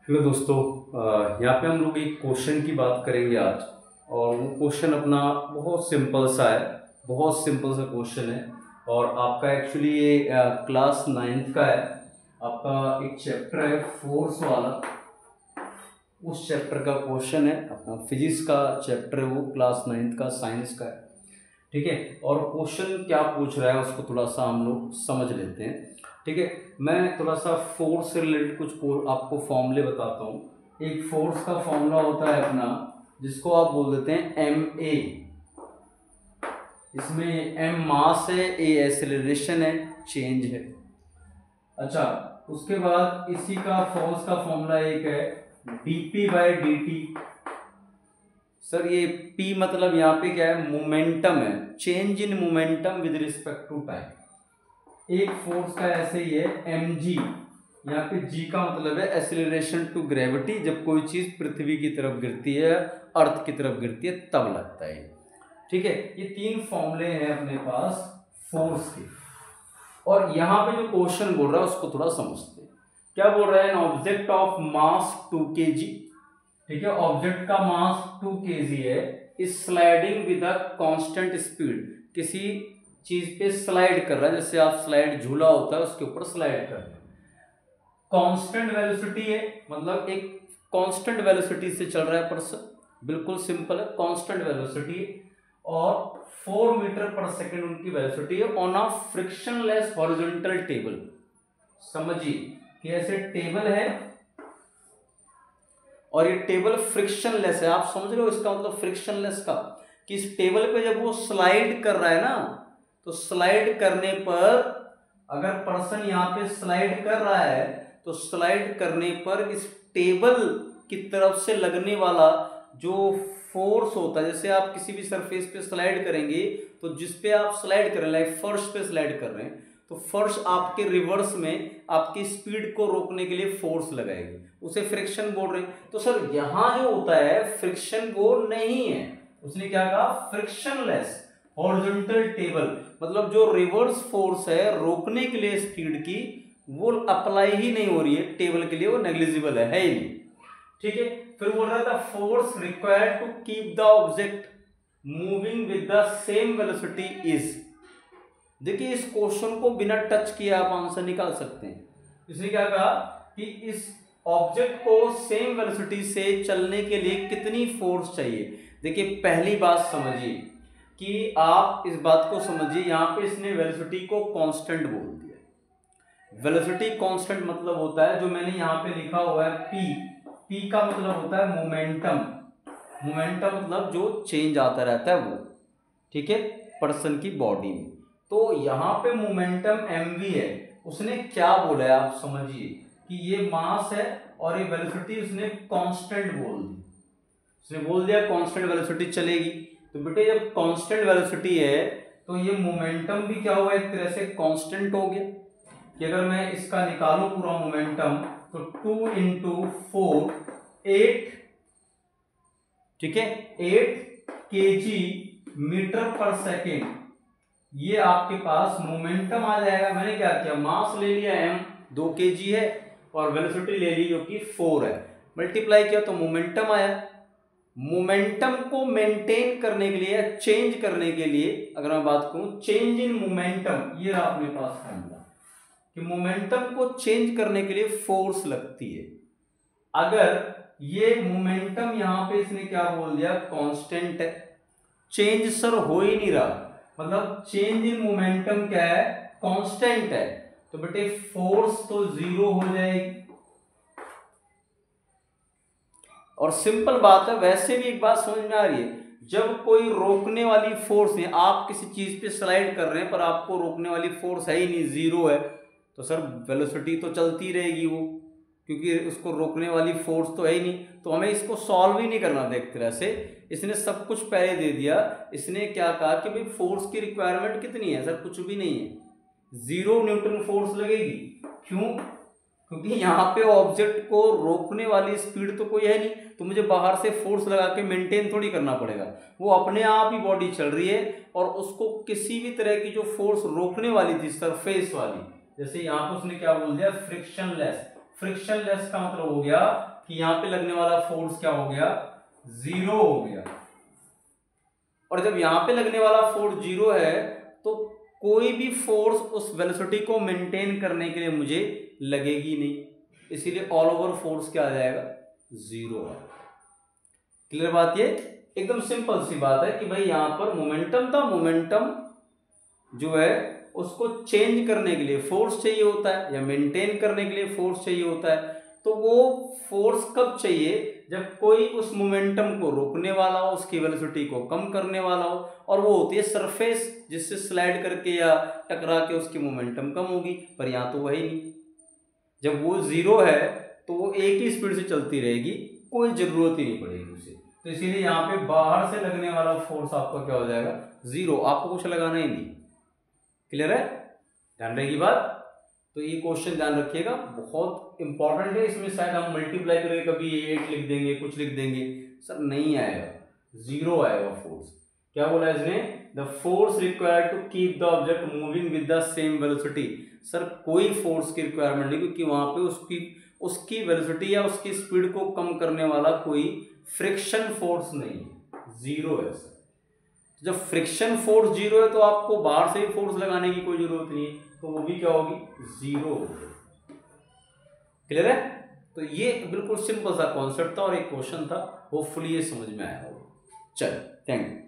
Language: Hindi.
हेलो दोस्तों। यहाँ पे हम लोग एक क्वेश्चन की बात करेंगे आज। और वो क्वेश्चन अपना बहुत सिंपल सा है, बहुत सिंपल सा क्वेश्चन है। और आपका एक्चुअली ये क्लास 9th का है। आपका एक चैप्टर है फोर्स वाला, उस चैप्टर का क्वेश्चन है। अपना फिजिक्स का चैप्टर है, वो क्लास 9th का साइंस का है। ठीक है। और क्वेश्चन क्या पूछ रहा है उसको थोड़ा सा हम लोग समझ लेते हैं। ठीक है। मैं थोड़ा सा फोर्स से रिलेटेड कुछ आपको फॉर्मूले बताता हूँ। एक फोर्स का फॉर्मूला होता है अपना, जिसको आप बोल देते हैं एम ए। इसमें एम मास है, ए एक्सेलरेशन है, चेंज है। अच्छा, उसके बाद इसी का फोर्स का फॉर्मूला एक है dp by d t. Sir ये P मतलब यहाँ पे क्या है, मोमेंटम है, change in momentum with respect to time. एक फोर्स का ऐसे ही है mg, यहाँ पे g का मतलब है एक्सीलरेशन टू ग्रेविटी। जब कोई चीज पृथ्वी की तरफ गिरती है, अर्थ की तरफ गिरती है, तब लगता है। ठीक है। ये तीन फॉर्मूले हैं अपने पास फोर्स के। और यहाँ पे जो क्वेश्चन बोल रहा है उसको थोड़ा समझते हैं। क्या बोल रहा है, an object of mass 2 kg। ठीक है, ऑब्जेक्ट का मास 2 kg है, is sliding with a constant speed. किसी चीज पे स्लाइड कर रहा है, जैसे आप स्लाइड झूला होता है उसके ऊपर स्लाइड कर रहे हैं। कांस्टेंट वेलोसिटी है, मतलब एक कांस्टेंट वेलोसिटी से चल रहा है पर्सन। बिल्कुल सिंपल है, कांस्टेंट वेलोसिटी। और 4 मीटर पर सेकेंड उनकी वेलोसिटी है on a frictionless horizontal table. समझिए कि ऐसे टेबल है और ये टेबल फ्रिक्शनलेस है। आप समझ रहे हो इसका मतलब फ्रिक्शनलेस का, कि इस टेबल पे जब वो स्लाइड कर रहा है ना, तो स्लाइड करने पर अगर पर्सन यहाँ पे स्लाइड कर रहा है, तो स्लाइड करने पर इस टेबल की तरफ से लगने वाला जो फोर्स होता है, जैसे आप किसी भी सरफेस पे स्लाइड करेंगे, तो जिस पे आप स्लाइड कर रहे हैं, लाइक फर्श पे स्लाइड कर रहे हैं, तो फर्श आपके रिवर्स में आपकी स्पीड को रोकने के लिए फोर्स लगाएगी, उसे फ्रिक्शन बोल रहे हैं। तो सर यहां जो होता है फ्रिक्शन वो नहीं है, उसने क्या कहा, फ्रिक्शनलेस हॉरिजॉन्टल टेबल। मतलब जो रिवर्स फोर्स है रोकने के लिए स्पीड की, वो अप्लाई ही नहीं हो रही है टेबल के लिए, वो नेग्लिजिबल है ही नहीं। ठीक है। फिर बोल रहा था force required to keep the object moving with the same velocity is. देखिए इस क्वेश्चन को बिना टच किए आप आंसर निकाल सकते हैं। इसने क्या कहा कि इस ऑब्जेक्ट को सेम वेलोसिटी से चलने के लिए कितनी फोर्स चाहिए। देखिए पहली बात समझिए कि आप इस बात को समझिए, यहां पे इसने वेलोसिटी को कांस्टेंट बोल दिया। वेलोसिटी कांस्टेंट मतलब होता है, जो मैंने यहां पे लिखा हुआ है पी का मतलब होता है मोमेंटम। मोमेंटम मतलब जो चेंज आता रहता है वो, ठीक है, पर्सन की बॉडी में। तो यहां पे मोमेंटम mv है। उसने क्या बोला है आप समझिए कि ये मास है और ये वेलोसिटी उसने कांस्टेंट बोल दी। उसने बोल दिया कांस्टेंट वेलोसिटी चलेगी। तो बेटे जब कांस्टेंट वेलोसिटी है तो ये मोमेंटम भी क्या हुआ, एक तरह से कांस्टेंट हो गया। कि अगर मैं इसका निकालूं पूरा मोमेंटम, तो 2 इंटू 4 8, ठीक है, 8 kg मीटर पर सेकेंड, ये आपके पास मोमेंटम आ जाएगा। मैंने क्या किया, मास ले लिया m 2 kg है और वेलोसिटी ले ली जो कि 4 है, मल्टीप्लाई किया तो मोमेंटम आया। मोमेंटम को मेंटेन करने के लिए, चेंज करने के लिए अगर मैं बात करूं, चेंज इन मोमेंटम, ये रहा अपने पास फॉर्मूला कि मोमेंटम को चेंज करने के लिए फोर्स लगती है। अगर ये मोमेंटम यहां पे इसने क्या बोल दिया, कांस्टेंट है, चेंज सर हो ही नहीं रहा, मतलब चेंज इन मोमेंटम क्या है, कांस्टेंट है, तो बेटे फोर्स तो 0 हो जाएगी। और सिंपल बात है, वैसे भी एक बात समझ में आ रही है, जब कोई रोकने वाली फोर्स नहीं, आप किसी चीज पे स्लाइड कर रहे हैं पर आपको रोकने वाली फोर्स है ही नहीं, 0 है, तो सर वेलोसिटी तो चलती रहेगी वो, क्योंकि उसको रोकने वाली फोर्स तो है ही नहीं। तो हमें इसको सॉल्व ही नहीं करना था एक तरह से, इसने सब कुछ पहले दे दिया। इसने क्या कहा कि भाई फोर्स की रिक्वायरमेंट कितनी है, सर कुछ भी नहीं है, 0 न्यूटन फोर्स लगेगी। क्यों, क्योंकि यहाँ पे ऑब्जेक्ट को रोकने वाली स्पीड तो कोई है नहीं, तो मुझे बाहर से फोर्स लगा के मेंटेन थोड़ी करना पड़ेगा, वो अपने आप ही बॉडी चल रही है। और उसको किसी भी तरह की जो फोर्स रोकने वाली थी सरफेस वाली, जैसे यहाँ पे उसने क्या बोल दिया, फ्रिक्शनलेस। फ्रिक्शनलेस का मतलब हो गया कि यहाँ पे लगने वाला फोर्स क्या हो गया, जीरो हो गया। और जब यहाँ पे लगने वाला फोर्स जीरो है तो कोई भी फोर्स उस वेलोसिटी को मेंटेन करने के लिए मुझे लगेगी नहीं, इसीलिए ऑल ओवर फोर्स क्या आ जाएगा, जीरो आ जाएगा। क्लियर बात, ये एकदम सिंपल सी बात है कि भाई यहां पर मोमेंटम था, मोमेंटम जो है उसको चेंज करने के लिए फोर्स चाहिए होता है या मेंटेन करने के लिए फोर्स चाहिए होता है। तो वो फोर्स कब चाहिए, जब कोई उस मोमेंटम को रोकने वाला हो, उसकी वेलोसिटी को कम करने वाला हो, और वो होती है सरफेस जिससे स्लाइड करके या टकरा के उसकी मोमेंटम कम होगी। पर यहाँ तो वही नहीं, जब वो जीरो है तो वो एक ही स्पीड से चलती रहेगी, कोई जरूरत ही नहीं पड़ेगी उसे। तो इसीलिए यहाँ पे बाहर से लगने वाला फोर्स आपका क्या हो जाएगा, जीरो, आपको कुछ लगाना ही नहीं। क्लियर है, ध्यान रहेगी बात। तो ये क्वेश्चन ध्यान रखिएगा, बहुत इंपॉर्टेंट है। इसमें शायद हम मल्टीप्लाई करके कभी 8 लिख देंगे, कुछ लिख देंगे, सर नहीं आएगा, जीरो आएगा फोर्स। क्या बोला इसने, the force required to keep the object moving with the same velocity. Sir कोई फोर्स की रिक्वायरमेंट नहीं, क्योंकि वहां पे उसकी वेलोसिटी या उसकी स्पीड को कम करने वाला कोई फ्रिक्शन फोर्स नहीं है, जीरो है सर। जब फ्रिक्शन फोर्स जीरो है तो आपको बाहर से ही फोर्स लगाने की कोई जरूरत नहीं है, तो वो भी क्या होगी, जीरो होगी। क्लियर है, तो ये बिल्कुल सिंपल सा कॉन्सेप्ट था और एक क्वेश्चन था, होपफुली ये समझ में आया होगा। चलो, थैंक यू।